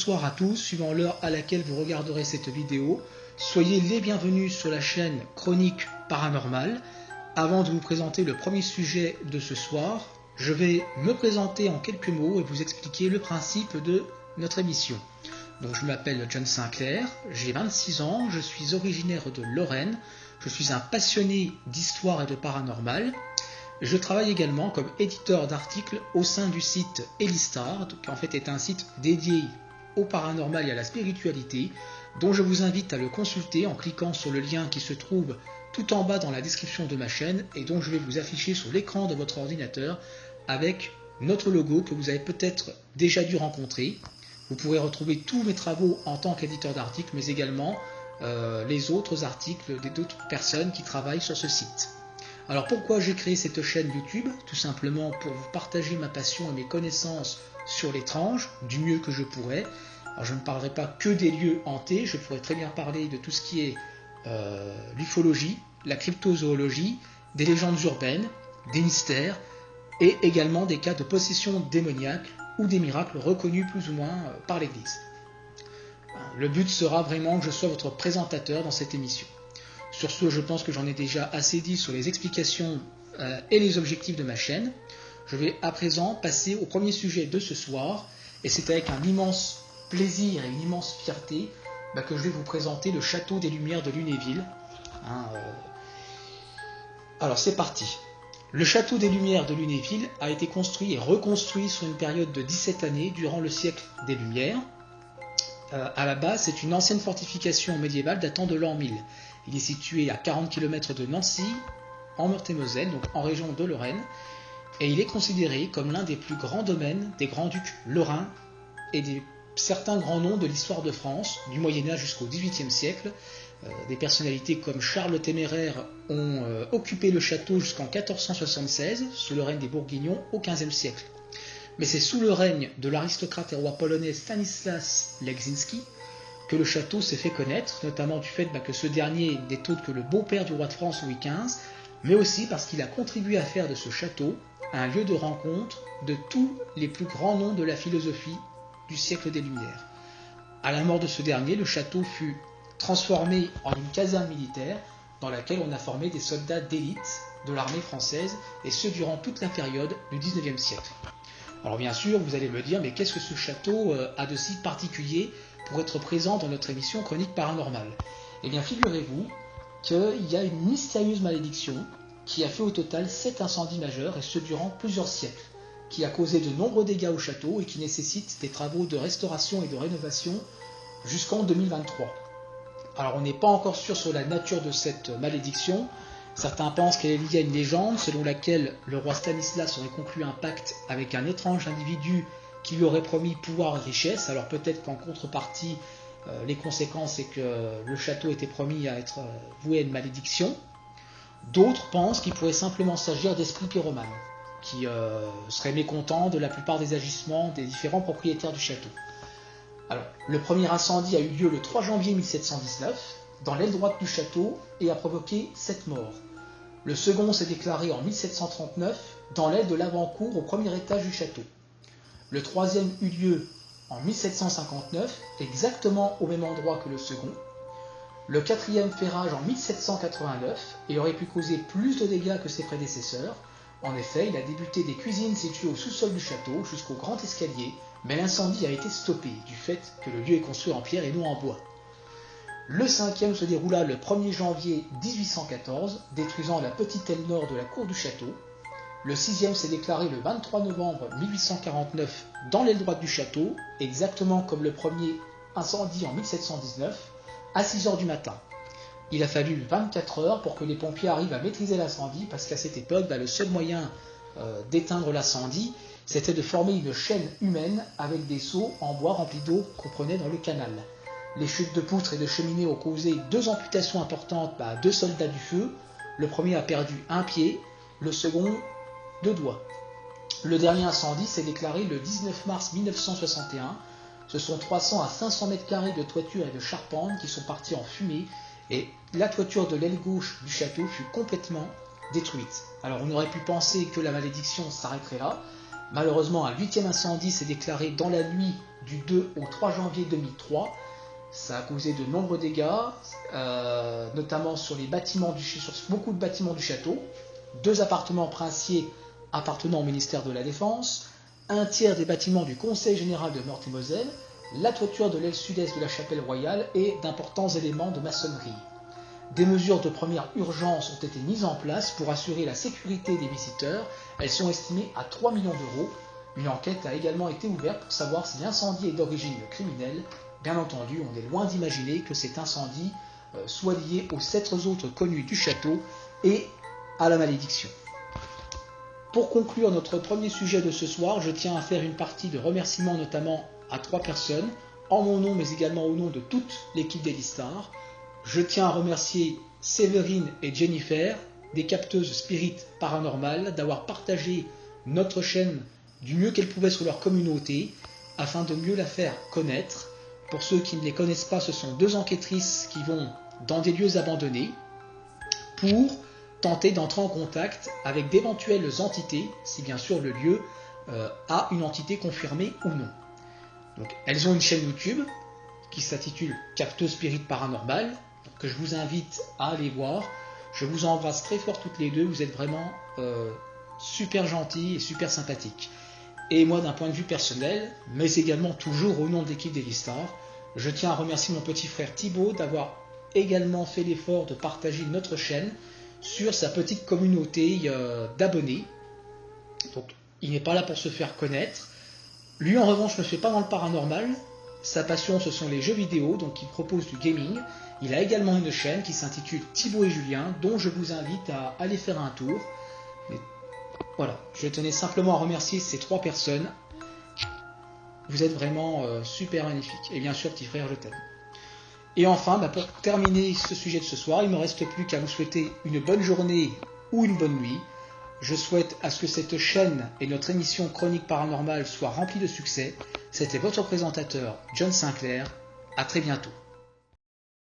bonsoir à tous, suivant l'heure à laquelle vous regarderez cette vidéo. Soyez les bienvenus sur la chaîne Chronique Paranormale. Avant de vous présenter le premier sujet de ce soir, je vais me présenter en quelques mots et vous expliquer le principe de notre émission. Donc, je m'appelle John Sinclair, j'ai 26 ans, je suis originaire de Lorraine, je suis un passionné d'histoire et de paranormal. Je travaille également comme éditeur d'articles au sein du site Elistar, qui en fait est un site dédié au paranormal et à la spiritualité, dont je vous invite à le consulter en cliquant sur le lien qui se trouve tout en bas dans la description de ma chaîne et dont je vais vous afficher sur l'écran de votre ordinateur avec notre logo que vous avez peut-être déjà dû rencontrer. Vous pourrez retrouver tous mes travaux en tant qu'éditeur d'articles, mais également les autres articles d'autres personnes qui travaillent sur ce site. Alors pourquoi j'ai créé cette chaîne YouTube? Tout simplement pour vous partager ma passion et mes connaissances sur l'étrange, du mieux que je pourrais. Alors je ne parlerai pas que des lieux hantés, je pourrais très bien parler de tout ce qui est l'ufologie, la cryptozoologie, des légendes urbaines, des mystères, et également des cas de possession démoniaque ou des miracles reconnus plus ou moins par l'Église. Le but sera vraiment que je sois votre présentateur dans cette émission. Sur ce, je pense que j'en ai déjà assez dit sur les explications et les objectifs de ma chaîne. Je vais à présent passer au premier sujet de ce soir, et c'est avec un immense plaisir et une immense fierté que je vais vous présenter le château des Lumières de Lunéville. Alors c'est parti. Le château des Lumières de Lunéville a été construit et reconstruit sur une période de 17 années durant le siècle des Lumières. À la base, c'est une ancienne fortification médiévale datant de l'an 1000. Il est situé à 40 km de Nancy, en Meurthe-et-Moselle, donc en région de Lorraine, et il est considéré comme l'un des plus grands domaines des grands-ducs lorrains et certains grands noms de l'histoire de France, du Moyen-Âge jusqu'au XVIIIe siècle. Des personnalités comme Charles le Téméraire ont occupé le château jusqu'en 1476, sous le règne des Bourguignons, au XVe siècle. Mais c'est sous le règne de l'aristocrate et roi polonais Stanislas Leczinski que le château s'est fait connaître, notamment du fait que ce dernier n'est autre que le beau-père du roi de France Louis XV, mais aussi parce qu'il a contribué à faire de ce château un lieu de rencontre de tous les plus grands noms de la philosophie du siècle des Lumières. À la mort de ce dernier, le château fut transformé en une caserne militaire dans laquelle on a formé des soldats d'élite de l'armée française, et ce durant toute la période du XIXe siècle. Alors bien sûr, vous allez me dire, mais qu'est-ce que ce château a de si particulier pour être présent dans notre émission Chronique Paranormale? Eh bien, figurez-vous qu'il y a une mystérieuse malédiction qui a fait au total 7 incendies majeurs, et ce durant plusieurs siècles, qui a causé de nombreux dégâts au château et qui nécessite des travaux de restauration et de rénovation jusqu'en 2023. Alors on n'est pas encore sûr sur la nature de cette malédiction. Certains pensent qu'elle est liée à une légende selon laquelle le roi Stanislas aurait conclu un pacte avec un étrange individu qui lui aurait promis pouvoir et richesse. Alors peut-être qu'en contrepartie, les conséquences c'est que le château était promis à être voué à une malédiction. D'autres pensent qu'il pourrait simplement s'agir d'esprits pyromanes, qui seraient mécontents de la plupart des agissements des différents propriétaires du château. Alors, le premier incendie a eu lieu le 3 janvier 1719, dans l'aile droite du château, et a provoqué 7 morts. Le second s'est déclaré en 1739, dans l'aile de l'avant-cour au premier étage du château. Le troisième eut lieu en 1759, exactement au même endroit que le second. Le quatrième fait rage en 1789 et aurait pu causer plus de dégâts que ses prédécesseurs. En effet, il a débuté des cuisines situées au sous-sol du château jusqu'au grand escalier, mais l'incendie a été stoppé du fait que le lieu est construit en pierre et non en bois. Le cinquième se déroula le 1er janvier 1814, détruisant la petite aile nord de la cour du château. Le sixième s'est déclaré le 23 novembre 1849 dans l'aile droite du château, exactement comme le premier incendie en 1719, à 6 h du matin. Il a fallu 24 heures pour que les pompiers arrivent à maîtriser l'incendie, parce qu'à cette époque, le seul moyen d'éteindre l'incendie, c'était de former une chaîne humaine avec des seaux en bois remplis d'eau qu'on prenait dans le canal. Les chutes de poutres et de cheminées ont causé 2 amputations importantes à 2 soldats du feu. Le premier a perdu un pied, le second 2 doigts. Le dernier incendie s'est déclaré le 19 mars 1961. Ce sont 300 à 500 mètres carrés de toiture et de charpente qui sont partis en fumée, et la toiture de l'aile gauche du château fut complètement détruite. Alors on aurait pu penser que la malédiction s'arrêterait là, Malheureusement, un 8e incendie s'est déclaré dans la nuit du 2 au 3 janvier 2003. Ça a causé de nombreux dégâts, notamment sur beaucoup de bâtiments du château, 2 appartements princiers appartenant au ministère de la Défense, un tiers des bâtiments du Conseil général de Meurthe-et-Moselle, la toiture de l'aile sud-est de la chapelle royale et d'importants éléments de maçonnerie. Des mesures de première urgence ont été mises en place pour assurer la sécurité des visiteurs. Elles sont estimées à 3 millions d'euros. Une enquête a également été ouverte pour savoir si l'incendie est d'origine criminelle. Bien entendu, on est loin d'imaginer que cet incendie soit lié aux 7 autres connus du château et à la malédiction. Pour conclure notre premier sujet de ce soir, je tiens à faire une partie de remerciements notamment à 3 personnes, en mon nom mais également au nom de toute l'équipe Daily Star. Je tiens à remercier Séverine et Jennifer, des capteuses Spirit Paranormal, d'avoir partagé notre chaîne du mieux qu'elles pouvaient sur leur communauté, afin de mieux la faire connaître. Pour ceux qui ne les connaissent pas, ce sont 2 enquêtrices qui vont dans des lieux abandonnés pour tenter d'entrer en contact avec d'éventuelles entités, si bien sûr le lieu a une entité confirmée ou non. Donc, elles ont une chaîne YouTube qui s'intitule Capteuse Spirit Paranormal, que je vous invite à aller voir. Je vous embrasse très fort toutes les deux, vous êtes vraiment super gentils et super sympathiques. Et moi, d'un point de vue personnel, mais également toujours au nom de l'équipe Daily Star, je tiens à remercier mon petit frère Thibaut d'avoir également fait l'effort de partager notre chaîne sur sa petite communauté d'abonnés. Donc, il n'est pas là pour se faire connaître. Lui, en revanche, ne fait pas dans le paranormal. Sa passion, ce sont les jeux vidéo, donc il propose du gaming. Il a également une chaîne qui s'intitule Thibaut et Julien, dont je vous invite à aller faire un tour. Mais voilà, je tenais simplement à remercier ces 3 personnes. Vous êtes vraiment super magnifiques. Et bien sûr, petit frère, je t'aime. Et enfin, pour terminer ce sujet de ce soir, il ne me reste plus qu'à vous souhaiter une bonne journée ou une bonne nuit. Je souhaite à ce que cette chaîne et notre émission Chronique Paranormale soient remplies de succès. C'était votre présentateur, John Sinclair. À très bientôt.